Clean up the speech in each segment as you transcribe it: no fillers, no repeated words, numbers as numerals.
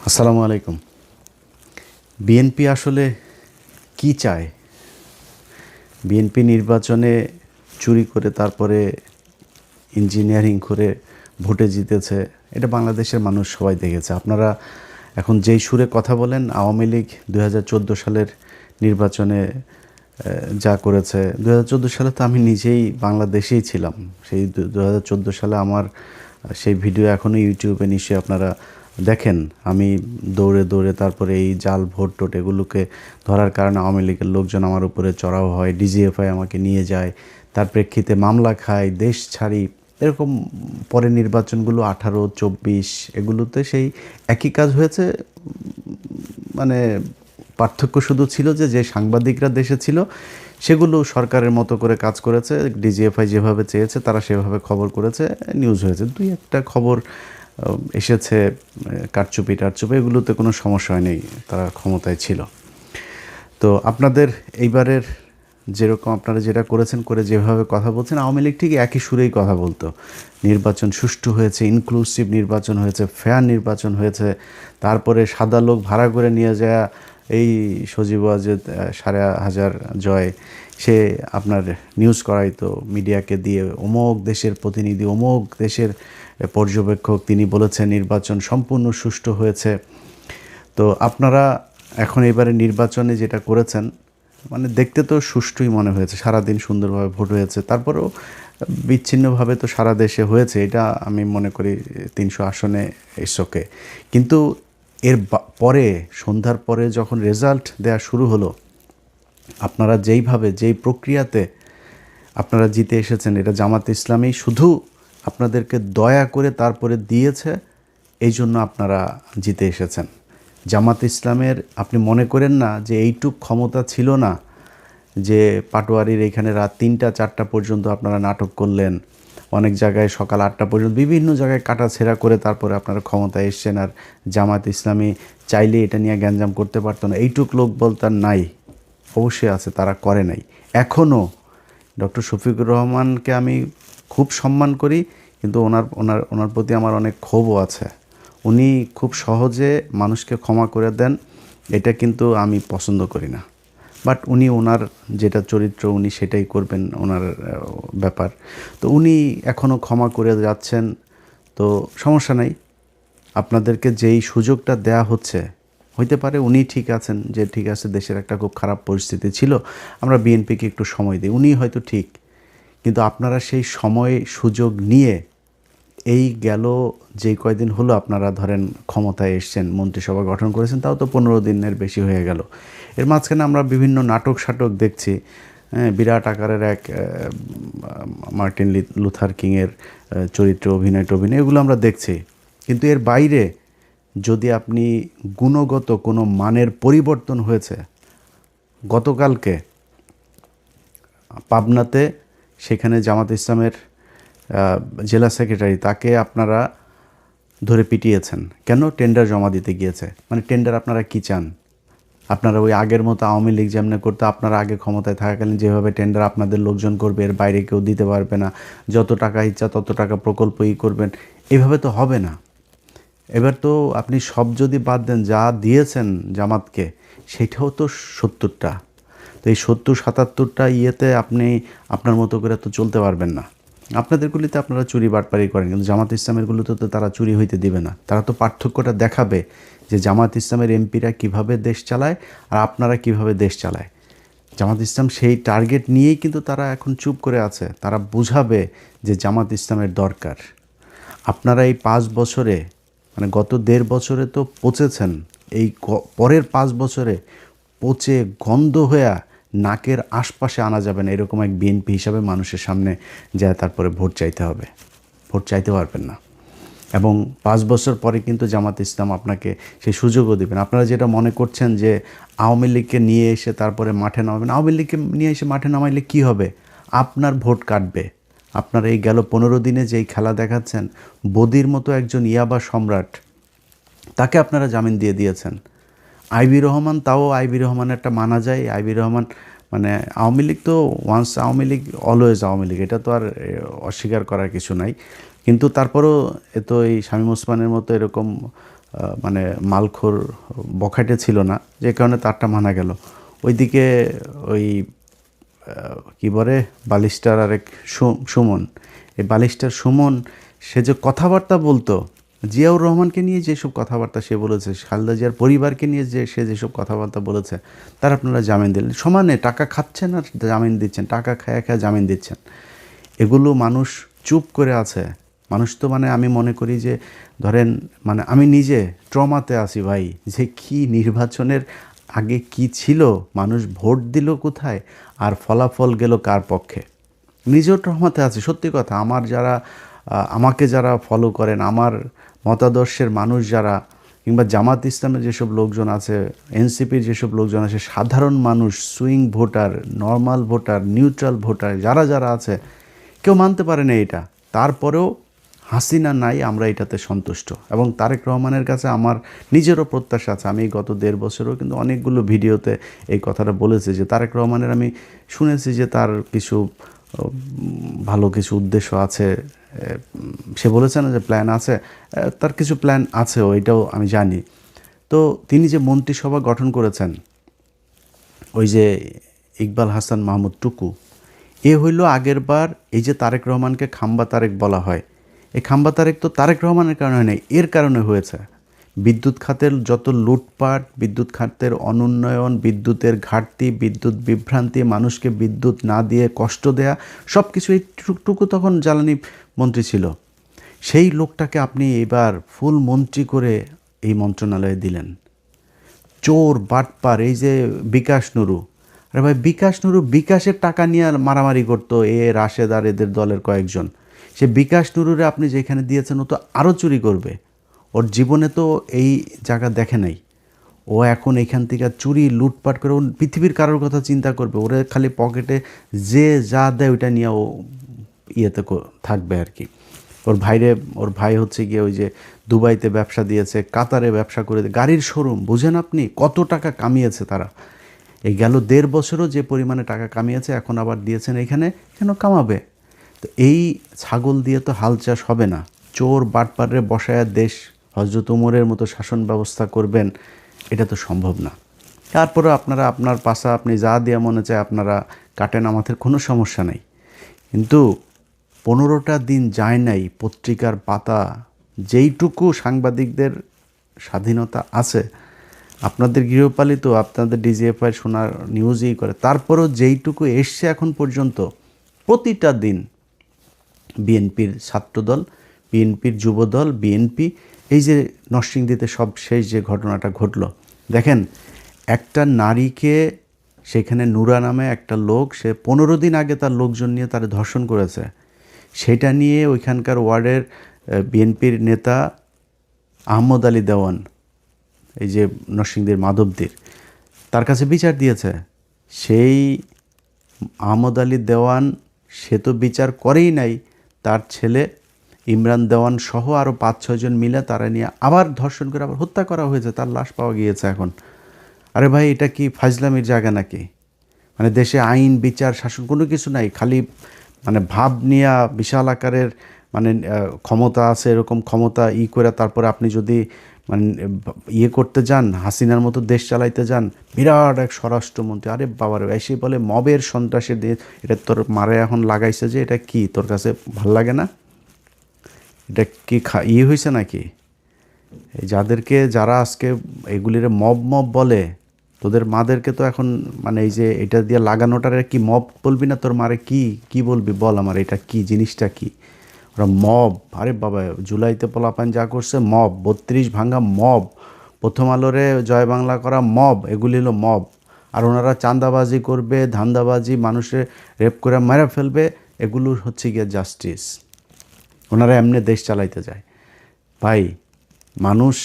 আসসালামু আলাইকুম। বিএনপি আসলে কি চায়? বিএনপি নির্বাচনে চুরি করে তারপরে ইঞ্জিনিয়ারিং করে ভোটে জিতেছে। এটা বাংলাদেশের মানুষ সবাই দেখেছে। আপনারা এখন যেই সুরে কথা বলেন, আওয়ামী লীগ ২০১৪ সালের নির্বাচনে যা করেছে, ২০১৪ সালে তো আমি নিজেই বাংলাদেশেই ছিলাম। সেই ২০১৪ সালে আমার সেই ভিডিও এখনও ইউটিউবে নিশ্চয়ই আপনারা দেখেন। আমি দৌড়ে দৌড়ে তারপরে এই জাল ভোট টোট এগুলোকে ধরার কারণে আওয়ামী লীগের লোকজন আমার উপরে চড়াও হয়, ডিজিএফআই আমাকে নিয়ে যায়, তার প্রেক্ষিতে মামলা খাই, দেশ ছাড়ি। এরকম পরে নির্বাচনগুলো 18, 24 এগুলোতে সেই একই কাজ হয়েছে। মানে পার্থক্য শুধু ছিল যে যে সাংবাদিকরা দেশে ছিল সেগুলো সরকারের মতো করে কাজ করেছে, ডিজিএফআই যেভাবে চেয়েছে তারা সেভাবে খবর করেছে, নিউজ হয়েছে। দুই একটা খবর এসেছে কারচুপি টারচুপি, এগুলোতে কোনো সমস্যা হয়নি, তারা ক্ষমতায় ছিল। তো আপনাদের এইবারের যেরকম আপনারা যেটা করেছেন করে যেভাবে কথা বলছেন, আওয়ামী লীগ ঠিক একই সুরেই কথা বলতো। নির্বাচন সুষ্ঠু হয়েছে, ইনক্লুসিভ নির্বাচন হয়েছে, ফেয়ার নির্বাচন হয়েছে। তারপরে সাদা লোক ভাড়া করে নিয়ে যায় এই সজীব ওয়াজেদ 5,500 জয়, সে আপনার নিউজ করাইতো মিডিয়াকে দিয়ে, অমুক দেশের প্রতিনিধি, অমুক দেশের পর্যবেক্ষক, তিনি বলেছেন নির্বাচন সম্পূর্ণ সুষ্ঠু হয়েছে। তো আপনারা এখন এবারে নির্বাচনে যেটা করেছেন, মানে দেখতে তো সুষ্ঠুই মনে হয়েছে, সারাদিন সুন্দরভাবে ভোট হয়েছে। তারপরেও বিচ্ছিন্নভাবে তো সারা দেশে হয়েছে, এটা আমি মনে করি 300 আসনে এসকে। কিন্তু এর পরে সন্ধ্যার পরে যখন রেজাল্ট দেওয়া শুরু হলো, আপনারা যেইভাবে যেই প্রক্রিয়াতে আপনারা জিতে এসেছেন, এটা জামাত ইসলামী শুধু আপনাদেরকে দয়া করে তারপরে দিয়েছে, এই জন্য আপনারা জিতে এসেছেন। জামাত ইসলামের আপনি মনে করেন না যে এইটুক ক্ষমতা ছিল না, যে পাটোয়ারির এখানে রাত 3টা 4টা পর্যন্ত আপনারা নাটক করলেন, অনেক জায়গায় সকাল 8টা পর্যন্ত বিভিন্ন জায়গায় কাটাছেঁড়া করে তারপরে আপনারা ক্ষমতায় এসছেন। আর জামাত ইসলামী চাইলে এটা নিয়ে গ্যাঞ্জাম করতে পারতো না, এইটুক লোক বলতে নাই। অবশ্যই আছে, তারা করে নাই। এখনও ডক্টর শফিকুর রহমানকে আমি খুব সম্মান করি, কিন্তু ওনার ওনার ওনার প্রতি আমার অনেক ক্ষোভও আছে। উনি খুব সহজে মানুষকে ক্ষমা করে দেন, এটা কিন্তু আমি পছন্দ করি না। বাট উনি ওনার যেটা চরিত্র উনি সেটাই করবেন, ওনার ব্যাপার। তো উনি এখনও ক্ষমা করে যাচ্ছেন, তো সমস্যা নাই। আপনাদেরকে যেই সুযোগটা দেয়া হচ্ছে, হইতে পারে উনি ঠিক আছেন, যে ঠিক আছে দেশের একটা খুব খারাপ পরিস্থিতি ছিল, আমরা বিএনপিকে একটু সময় দিই, উনি হয়তো ঠিক। কিন্তু আপনারা সেই সময় সুযোগ নিয়ে এই গেল যে কয়দিন হলো আপনারা ধরেন ক্ষমতায় এসছেন, মন্ত্রিসভা গঠন করেছেন, তাও তো 15 দিনের বেশি হয়ে গেল। এর মাঝখানে আমরা বিভিন্ন নাটক সাটক দেখছি, বিরাট আকারের এক মার্টিন লুথার কিংয়ের চরিত্রে অভিনয় টভিনয়, এগুলো আমরা দেখছি। কিন্তু এর বাইরে যদি আপনি গুণগত কোনো মানের পরিবর্তন হয়েছে, গতকালকে পাবনাতে সেখানে জামাত ইসলামের জেলা সেক্রেটারি, তাকে আপনারা ধরে পিটিয়েছেন কেন? টেন্ডার জমা দিতে গিয়েছে। মানে টেন্ডার আপনারা কি চান? আপনারা ওই আগের মতো আওয়ামী লীগ যেমন করতে, আপনারা আগে ক্ষমতায় থাকাকালীন যেভাবে টেন্ডার আপনাদের লোকজন করবে, এর বাইরে কেউ দিতে পারবে না, যত টাকা ইচ্ছা তত টাকা প্রকল্প করবেন, এভাবে তো হবে না। এবার তো আপনি সব যদি বাদ দেন, যা দিয়েছেন জামাতকে সেটাও তো 70টা। তো এই 70-77টা ইয়েতে আপনি আপনার মতো করে তো চলতে পারবেন না। আপনাদেরগুলিতে আপনারা চুরি বাটপারি করেন, কিন্তু জামাত ইসলামেরগুলোতে তো তারা চুরি হইতে দিবে না। তারা তো পার্থক্যটা দেখাবে যে জামাত ইসলামের এমপিরা কিভাবে দেশ চালায় আর আপনারা কিভাবে দেশ চালায়। জামাত ইসলাম সেই টার্গেট নিয়েই কিন্তু তারা এখন চুপ করে আছে। তারা বুঝাবে যে জামাত ইসলামের দরকার। আপনারা এই 5 বছরে, মানে গত 1.5 বছরে তো পচেছেন, এই পরের 5 বছরে পচে গন্ধ হয়ে নাকের আশপাশে আনা যাবে না, এরকম এক বিএনপি হিসাবে মানুষের সামনে যায় তারপরে ভোট চাইতে হবে। ভোট চাইতে পারবেন না। এবং 5 বছর পরে কিন্তু জামাত ইসলাম আপনাকে সেই সুযোগও দেবেন। আপনারা যেটা মনে করছেন যে আওয়ামী লীগকে নিয়ে এসে তারপরে মাঠে নামাবেন, আওয়ামী লীগকে নিয়ে এসে মাঠে নামাইলে কী হবে? আপনার ভোট কাটবে। আপনারা এই গেল 15 দিনে যেই খেলা দেখাচ্ছেন, বদির মতো একজন ইয়াবা সম্রাট, তাকে আপনারা জামিন দিয়ে দিয়েছেন। আইবি রহমান, তাও আইবি রহমানেরটা মানা যায়। আইবি রহমান মানে আওয়ামী লীগ তো ওয়ান্স আওয়ামী লীগ অলওয়েজ আওয়ামী লীগ, এটা তো আর অস্বীকার করার কিছু নাই। কিন্তু তারপরেও এ তো এই শামীম ওসমানের মতো এরকম মানে মালখোর বখাটে ছিল না, যে কারণে তারটা মানা গেল। ওইদিকে ওই কি বলে বালিস্টার আরেক সুমন, এই বালিস্টার সুমন সে যে কথাবার্তা বলতো, জিয়াউর রহমানকে নিয়ে যেসব কথাবার্তা সে বলেছে, খালেদা জিয়ার পরিবারকে নিয়ে সে যেসব কথাবার্তা বলেছে, তার আপনারা জামিন দিলেন। সমানে টাকা খাচ্ছেন আর জামিন দিচ্ছেন, টাকা খায়া খায়া জামিন দিচ্ছেন। এগুলো মানুষ চুপ করে আছে। মানুষ তো মানে আমি মনে করি যে ধরেন মানে আমি নিজে ট্রমাতে আছি ভাই, যে কি নির্বাচনের আগে কি ছিল, মানুষ ভোট দিল কোথায় আর ফলাফল গেল কার পক্ষে, নিজেও ট্রমাতে আছি সত্যি কথা। আমার যারা আমাকে যারা ফলো করেন, আমার মতাদর্শের মানুষ যারা, কিংবা জামাত ইসলামের যেসব লোকজন আছে, এনসিপির যেসব লোকজন আছে, সাধারণ মানুষ, swing voter, normal voter, neutral voter, যারা যারা আছে, কেউ মানতে পারে না এটা। তারপরেও হাসিনা নাই, আমরা এটাতে সন্তুষ্ট। এবং তারেক রহমানের কাছে আমার নিজেরও প্রত্যাশা আছে। আমি গত 1.5 বছরও কিন্তু অনেকগুলো ভিডিওতে এই কথাটা বলেছি যে তারেক রহমানের আমি শুনেছি যে তার কিছু ভালো কিছু উদ্দেশ্য আছে। সে বলেছে না যে প্ল্যান আছে, তার কিছু প্ল্যান আছে, ওইটাও আমি জানি। তো তিনি যে মন্ত্রিসভা গঠন করেছেন, ওই যে ইকবাল হাসান মাহমুদ টুকু, এ হইল আগের বার এই যে তারেক রহমানকে খাম্বা তারেক বলা হয়, এই খাম্বা তারেক তো তারেক রহমানের কারণে নেই, এর কারণে হয়েছে। বিদ্যুৎ খাতের যত লুটপাট, বিদ্যুৎ খাতের অনুন্নয়ন, বিদ্যুতের ঘাটতি, বিদ্যুৎ বিভ্রান্তি, মানুষকে বিদ্যুৎ না দিয়ে কষ্ট দেয়া, সব কিছু এই টুকু তখন জ্বালানি মন্ত্রী ছিল। সেই লোকটাকে আপনি এবার ফুল মন্ত্রী করে এই মন্ত্রণালয়ে দিলেন। চোর বাটপার, এই যে বিকাশ নুরু, আরে ভাই বিকাশ নুরু বিকাশের টাকা নিয়ে মারামারি করতো রাশেদ আর এদের দলের কয়েকজন। সে বিকাশ নুরুরে আপনি যেখানে দিয়েছেন ও তো আরও চুরি করবে। ওর জীবনে তো এই জায়গা দেখে নাই। ও এখন এখান থেকে চুরি লুটপাট করে ও পৃথিবীর কারোর কথা চিন্তা করবে, ওরে খালি পকেটে যে যা দেয় ওইটা নিয়ে ও ইয়েতে থাকবে আর কি। ওর ভাই হচ্ছে গিয়ে ওই যে দুবাইতে ব্যবসা দিয়েছে, কাতারে ব্যবসা করে, গাড়ির শোরুম, বুঝেন আপনি কত টাকা কামিয়েছে তারা। এই গেল 1.5 বছরও যে পরিমাণে টাকা কামিয়েছে, এখন আবার দিয়েছেন এখানে, কেন কামাবে? তো এই ছাগল দিয়ে তো হাল চাষ হবে না। চোর বাটপারে বসায়া দেশ হজরত উমরের মতো শাসন ব্যবস্থা করবেন, এটা তো সম্ভব না। তারপরে আপনারা আপনার পাশা আপনি যা দেওয়া মনে চায় আপনারা কাটেন, আমাদের কোনো সমস্যা নেই। কিন্তু 15টা দিন যায় নাই পত্রিকার পাতা, যেইটুকু সাংবাদিকদের স্বাধীনতা আছে, আপনাদের গৃহপালিত, আপনাদের ডিজিএফআই শোনার নিউজই করে, তারপরও যেইটুকু এসছে এখন পর্যন্ত, প্রতিটা দিন বিএনপির ছাত্রদল, বিএনপির যুবদল, বিএনপি, এই যে নরসিংদীতে সব শেষ যে ঘটনাটা ঘটল, দেখেন একটা নারীকে সেখানে নুরা নামে একটা লোক, সে 15 দিন আগে তার লোকজন নিয়ে তার ধর্ষণ করেছে। সেটা নিয়ে ওইখানকার ওয়ার্ডের বিএনপির নেতা আহমদ আলী দেওয়ান, এই যে নরসিংদীর মাধবদীর, তার কাছে বিচার দিয়েছে। সেই আহমদ আলী দেওয়ান সে তো বিচার করেই নাই, তার ছেলে ইমরান দেওয়ান সহ আরও 5-6 জন মিলে তারা নিয়ে আবার ধর্ষণ করে আবার হত্যা করা হয়েছে, তার লাশ পাওয়া গিয়েছে এখন। আরে ভাই এটা কি ফাজলামির জায়গা নাকি? মানে দেশে আইন বিচার শাসন কোনো কিছু নাই, খালি মানে ভাব নিয়ে বিশাল আকারের মানে ক্ষমতা আছে, এরকম ক্ষমতা করে তারপরে আপনি যদি মানে করতে যান, হাসিনার মতো দেশ চালাইতে যান, বিরাট এক স্বরাষ্ট্রমন্ত্রী, আরে বাবার এসে বলে মবের সন্ত্রাসের দিয়ে, এটা তোর মারে এখন লাগাইছে যে এটা কি তোর কাছে ভাল লাগে না? এটা কি হয়েছে নাকি? এই যারা আজকে এগুলির মব বলে, তোদের মাদেরকে তো এখন মানে এই যে এটা দিয়ে লাগানোটারে কি মব বলবি না? তোর মারে কি বলবি বল আমার, এটা কি জিনিসটা কি? ওরা মব, আরে বাবা জুলাইতে পোলাপান যা করছে মব, 32 ভাঙ্গা মব, প্রথম আলোরে জয় বাংলা করা মব, এগুলি হলো মব। আর ওনারা চাঁদাবাজি করবে, ধান্দাবাজি, মানুষের রেপ করে মেরে ফেলবে, এগুলো হচ্ছে গিয়ে জাস্টিস। ওনারা এমনি দেশ চালাইতে যায়। ভাই মানুষ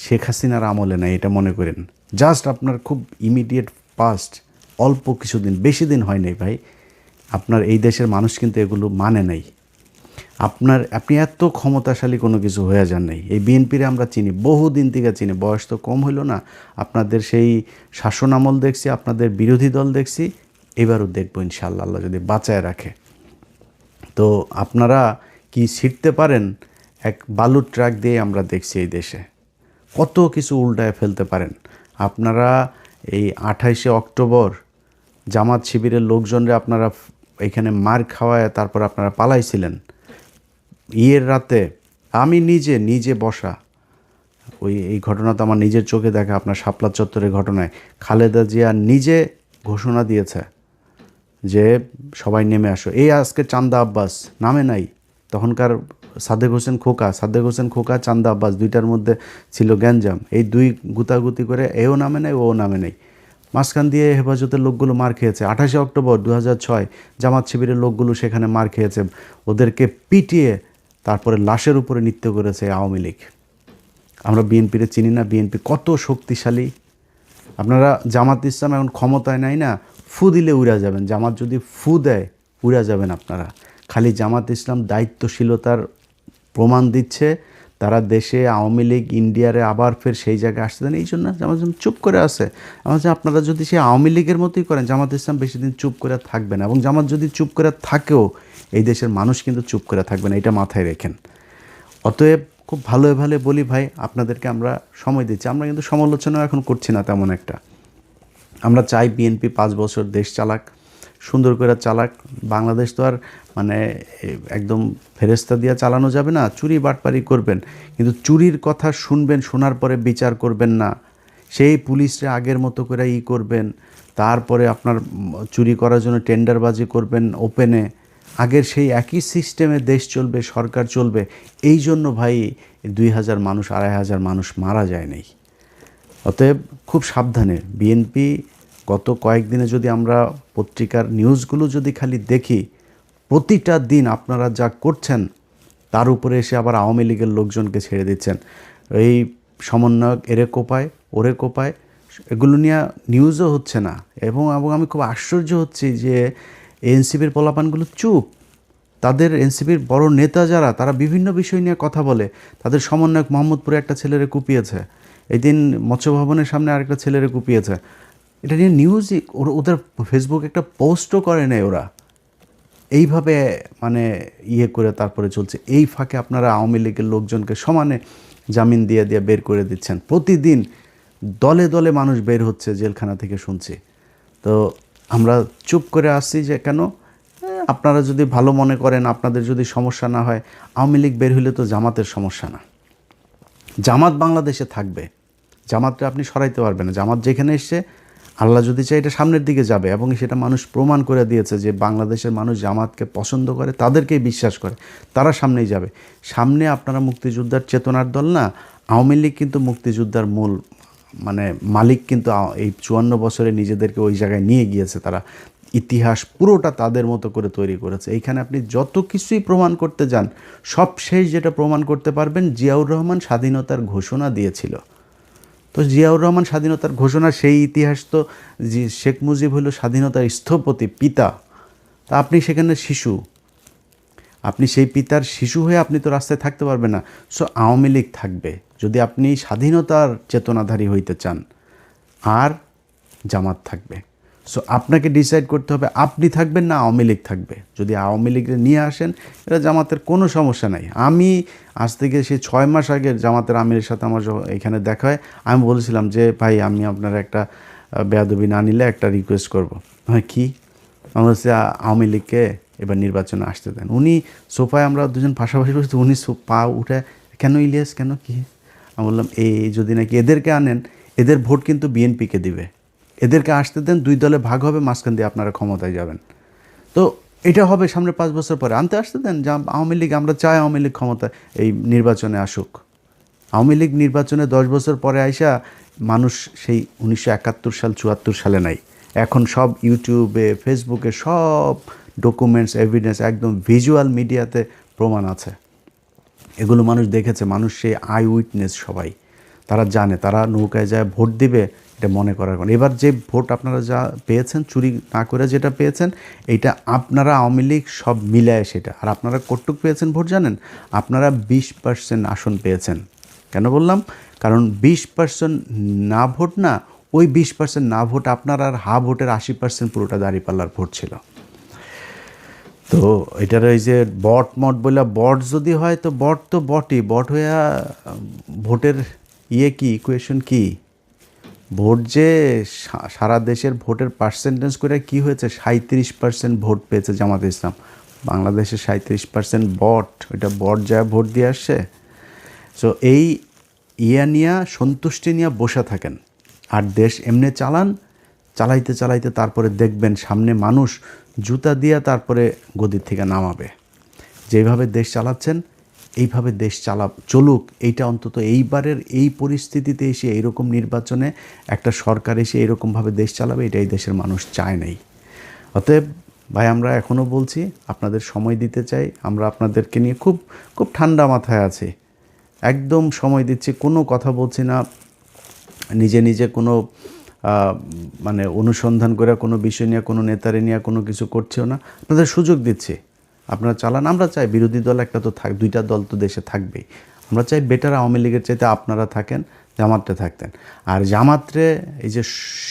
শেখ হাসিনার আমলে নাই এটা মনে করেন। জাস্ট আপনার খুব ইমিডিয়েট পাস্ট, অল্প কিছুদিন, বেশি দিন হয় নাই ভাই, আপনার এই দেশের মানুষ কিন্তু এগুলো মানে নাই। আপনি এত ক্ষমতাশালী কোনো কিছু হয়ে যান নাই। এই বিএনপিরে আমরা চিনি, বহুদিন থেকে চিনি, বয়স তো কম হইল না। আপনাদের সেই শাসন আমল দেখছি, আপনাদের বিরোধী দল দেখছি, এবারও দেখবো ইনশাআল্লাহ, আল্লাহ যদি বাঁচায় রাখে। তো আপনারা কি ছিটতে পারেন এক বালুর ট্রাক দিয়ে আমরা দেখছি এই দেশে কত কিছু উল্টায় ফেলতে পারেন আপনারা। এই 28শে অক্টোবর জামাত শিবিরের লোকজনরা আপনারা এখানে মার খাওয়ায় তারপর আপনারা পালাইছিলেন। ইয়ের রাতে আমি নিজে বসা এই ঘটনা তো আমার নিজের চোখে দেখা, আপনার শাপলা চত্বরের ঘটনায় খালেদা জিয়া নিজে ঘোষণা দিয়েছে যে সবাই নেমে আসো। এই আজকে চান্দা আব্বাস নামে নাই, তখনকার সাদেক হোসেন খোকা চান্দা আব্বাস দুইটার মধ্যে ছিল গ্যাঞ্জাম। এই দুই গুতাগুতি করে এও নামে নাই ও নামে নাই, মাঝখান দিয়ে হেফাজতের লোকগুলো মার খেয়েছে। 28শে অক্টোবর 2006 জামাত শিবিরের লোকগুলো সেখানে মার খেয়েছে, ওদেরকে পিটিয়ে তারপরে লাশের উপরে নৃত্য করেছে আওয়ামী লীগ। আমরা বিএনপিরে চিনি না, বিএনপি কত শক্তিশালী। আপনারা জামাত ইসলাম এখন ক্ষমতায় নাই না, ফু দিলে উড়া যাবেন। জামাত যদি ফু দেয় উড়া যাবেন আপনারা। খালি জামাত ইসলাম দায়িত্বশীলতার প্রমাণ দিচ্ছে, তারা দেশে আওয়ামী লীগ ইন্ডিয়ারে আবার ফের সেই জায়গায় আসতে দেন, এই জন্য জামাত ইসলাম চুপ করে আছে। আমার আপনারা যদি সেই আওয়ামী লীগের মতোই করেন, জামাত ইসলাম বেশি দিন চুপ করে থাকবে না। এবং জামাত যদি চুপ করে থাকেও এই দেশের মানুষ কিন্তু চুপ করে থাকবে না, এটা মাথায় রেখেন। অতএব খুব ভালো বলি ভাই, আপনাদেরকে আমরা সময় দিচ্ছি, আমরা কিন্তু সমালোচনা এখন করছি না তেমন একটা। আমরা চাই বিএনপি 5 বছর দেশ চালাক, সুন্দর করে চালাক। বাংলাদেশ তো আর মানে একদম ফেরেস্তা দিয়ে চালানো যাবে না, চুরি বাটপারি করবেন কিন্তু চুরির কথা শুনবেন, শোনার পরে বিচার করবেন না। সেই পুলিশরা আগের মতো করে করবেন, তারপরে আপনার চুরি করার জন্য টেন্ডারবাজি করবেন ওপেনে। আগের সেই একই সিস্টেমে দেশ চলবে, সরকার চলবে। এই জন্য ভাই 2000 মানুষ 2500 মানুষ মারা যায় নাই। অতএব খুব সাবধানে বিএনপি। গত কয়েকদিনে যদি আমরা পত্রিকার নিউজগুলো যদি খালি দেখি, প্রতিটা দিন আপনারা যা করছেন তার উপরে এসে আবার আওয়ামী লীগের লোকজনকে ছেড়ে দিচ্ছেন। এই সমন্বয়ক এরে কোপায় ওরে কোপায়, এগুলো নিয়ে নিউজও হচ্ছে না। এবং আমি খুব আশ্চর্য হচ্ছি যে এনসিপির পোলাপানগুলো চুপ। তাদের এনসিপির বড় নেতা যারা, তারা বিভিন্ন বিষয় নিয়ে কথা বলে। তাদের সমন্বয়ক মোহাম্মদপুরে একটা ছেলেরে কুপিয়েছে, এই দিন মৎস্য ভবনের সামনে আরেকটা ছেলেরে কুপিয়েছে। এটা নিয়ে নিউজই, ওদের ফেসবুকে একটা পোস্টও করে নেই ওরা। এইভাবে মানে করে তারপরে চলছে। এই ফাঁকে আপনারা আওয়ামী লীগের লোকজনকে সমানে জামিন দিয়ে বের করে দিচ্ছেন। প্রতিদিন দলে দলে মানুষ বের হচ্ছে জেলখানা থেকে, শুনছি। তো আমরা চুপ করে আসছি যে কেন? আপনারা যদি ভালো মনে করেন, আপনাদের যদি সমস্যা না হয়, আওয়ামী লীগ বের হইলে তো জামাতের সমস্যা না। জামাত বাংলাদেশে থাকবে, জামাতটা আপনি সরাইতে পারবেন না। জামাত যেখানে এসছে, আল্লাহ যদি চাই এটা সামনের দিকে যাবে। এবং সেটা মানুষ প্রমাণ করে দিয়েছে যে বাংলাদেশের মানুষ জামাতকে পছন্দ করে, তাদেরকেই বিশ্বাস করে, তারা সামনেই যাবে। সামনে আপনারা মুক্তিযোদ্ধার চেতনার দল না, আওয়ামী লীগ কিন্তু মুক্তিযোদ্ধার মূল মানে মালিক কিন্তু এই 54 বছরে নিজেদেরকে ওই জায়গায় নিয়ে গিয়েছে। তারা ইতিহাস পুরোটা তাদের মতো করে তৈরি করেছে। এইখানে আপনি যত কিছুই প্রমাণ করতে যান, সব শেষ যেটা প্রমাণ করতে পারবেন, জিয়াউর রহমান স্বাধীনতার ঘোষণা দিয়েছিল। তো জিয়াউর রহমান স্বাধীনতার ঘোষণা, সেই ইতিহাস তো শেখ মুজিব হলো স্বাধীনতার স্থপতি, পিতা। তা আপনি সেখানে শিশু, আপনি সেই পিতার শিশু হয়ে আপনি তো রাস্তায় থাকতে পারবেন না। সো আওয়ামী লীগ থাকবে যদি আপনি স্বাধীনতার চেতনাধারী হইতে চান, আর জামাত থাকবে। সো আপনাকে ডিসাইড করতে হবে আপনি থাকবেন না আওয়ামী লীগ থাকবে। যদি আওয়ামী লীগের নিয়ে আসেন, এটা জামাতের কোনো সমস্যা নাই। আমি আজ থেকে সেই 6 মাস আগে জামাতের আমিরের সাথে আমার এখানে দেখা হয়, আমি বলেছিলাম যে ভাই, আমি আপনার একটা বেয়াদবি না নিলে একটা রিকোয়েস্ট করবো। হ্যাঁ, কী? আমার হচ্ছে আওয়ামী লীগকে এবার নির্বাচনে আসতে দেন। উনি সোফায়, আমরা দুজন পাশাপাশি বসেছি, উনি পা উঠে, কেন ইলিয়াস, কেন কী? আমি বললাম এই যদি নাকি এদেরকে আনেন, এদের ভোট কিন্তু বিএনপিকে দিবে, এদেরকে আসতে দেন, 2 দলে ভাগ হবে, মাঝখান দিয়ে আপনারা ক্ষমতায় যাবেন। তো এটা হবে সামনে 5 বছর পরে, আসতে দেন যা আওয়ামী লীগ। আমরা চাই আওয়ামী লীগ ক্ষমতা এই নির্বাচনে আসুক। আওয়ামী লীগ নির্বাচনে 10 বছর পরে আইসা মানুষ সেই 1971 সাল 74 সালে নাই। এখন সব ইউটিউবে, ফেসবুকে সব ডকুমেন্টস, এভিডেন্স, একদম ভিজুয়াল মিডিয়াতে প্রমাণ আছে। এগুলো মানুষ দেখেছে, মানুষ সেই আই উইটনেস সবাই। তারা জানে, তারা নৌকায় যায় ভোট দিবে, এটা মনে করার কারণ। এবার যে ভোট আপনারা যা পেয়েছেন, চুরি না করে যেটা পেয়েছেন, এইটা আপনারা আওয়ামী লীগ সব মিলায় সেটা। আর আপনারা কতটুক পেয়েছেন ভোট জানেন? আপনারা 20% আসন পেয়েছেন। কেন বললাম? কারণ 20% না ভোট না, ওই 20% না ভোট আপনার, আর হা ভোটের 80% পুরোটা দাঁড়িপাল্লার ভোট ছিল। তো এটার ওই যে বট মট বলে বট যদি হয় তো বট তো বটই, বট হইয়া ভোটের কি ইকুয়েশন কি, ভোট যে সারা দেশের ভোটের পার্সেন্টেজ করে কি হয়েছে, 37% ভোট পেয়েছে জামাতে ইসলাম। বাংলাদেশে 37% বট, ওইটা বট যা ভোট দিয়ে আসছে। সো এই নিয়ে সন্তুষ্টি নিয়ে বসে থাকেন আর দেশ এমনি চালান, চালাইতে চালাইতে তারপরে দেখবেন সামনে মানুষ জুতা দিয়া তারপরে গদির থেকে নামাবে। যেভাবে দেশ চালাচ্ছেন এইভাবে দেশ চলুক, এইটা অন্তত এইবারের এই পরিস্থিতিতে এসে এইরকম নির্বাচনে একটা সরকার এসে এরকমভাবে দেশ চালাবে, এটাই দেশের মানুষ চায় নাই। অতএব ভাই আমরা এখনও বলছি, আপনাদের সময় দিতে চাই, আমরা আপনাদেরকে নিয়ে খুব খুব ঠান্ডা মাথায় আছি, একদম সময় দিচ্ছি, কোনো কথা বলছি না, নিজে নিজে কোনো মানে অনুসন্ধান করে কোনো বিষয় নিয়ে কোনো নেতারে নিয়ে কোনো কিছু করছেও না, আপনাদের সুযোগ দিচ্ছি, আপনারা চালান। আমরা চাই বিরোধী দল একটা তো দুইটা দল তো দেশে থাকবেই, আমরা চাই বেটার আওয়ামী লীগের চাইতে আপনারা থাকেন, জামাতে থাকতেন। আর জামাতরে এই যে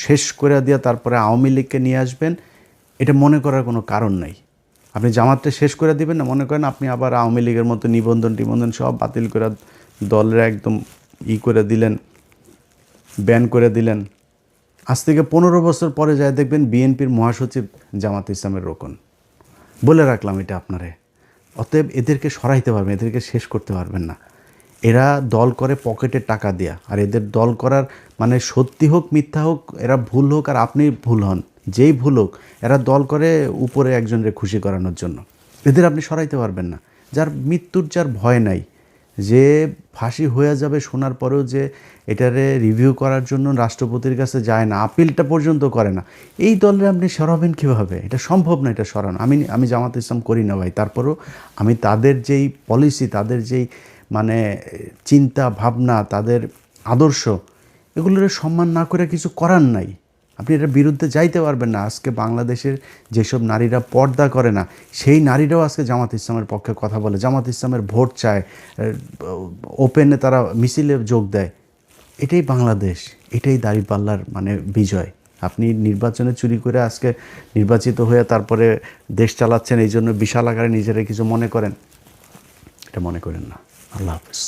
শেষ করে দিয়ে তারপরে আওয়ামী লীগকে নিয়ে আসবেন, এটা মনে করার কোনো কারণ নাই। আপনি জামাতটা শেষ করে দিবেন না, মনে করেন আপনি আবার আওয়ামী লীগের মতো নিবন্ধন সব বাতিল করে দলের একদম করে দিলেন, ব্যান করে দিলেন। আজ থেকে 15 বছর পরে যায় দেখবেন বিএনপির মহাসচিব জামাত ইসলামের রোকন। বলে রাখলাম এটা আপনারে। অতএব এদেরকে সরাইতে পারবেন, এদেরকে শেষ করতে পারবেন না। এরা দল করে পকেটে টাকা দেয়া, আর এদের দল করার মানে সত্যি হোক মিথ্যা হোক, এরা ভুল হোক আর আপনি ভুল হন, যেই ভুল হোক, এরা দল করে উপরে একজনের খুশি করানোর জন্য। এদের আপনি সরাইতে পারবেন না। যার মৃত্যুর যার ভয় নাই, যে ফাঁসি হয়ে যাবে শোনার পরেও যে এটারে রিভিউ করার জন্য রাষ্ট্রপতির কাছে যায় না, আপিলটা পর্যন্ত করে না, এই দলের আপনি সরাবেন কীভাবে? এটা সম্ভব না, এটা সরানো। আমি জামাত ইসলাম করি না ভাই, তারপরেও আমি তাদের যেই পলিসি, তাদের যেই মানে চিন্তা ভাবনা, তাদের আদর্শ, এগুলোর সম্মান না করে কিছু করার নাই। আপনি এটার বিরুদ্ধে যাইতে পারবেন না। আজকে বাংলাদেশের যেসব নারীরা পর্দা করে না, সেই নারীরাও আজকে জামাত ইসলামের পক্ষে কথা বলে, জামাত ইসলামের ভোট চায়, ওপেনে তারা মিছিলে যোগ দেয়। এটাই বাংলাদেশ, এটাই দাঁড়িপাল্লার মানে বিজয়। আপনি নির্বাচনে চুরি করে আজকে নির্বাচিত হয়ে তারপরে দেশ চালাচ্ছেন, এই জন্য বিশাল আকারে নিজেরা কিছু মনে করেন, এটা মনে করেন না। আল্লাহ হাফেজ।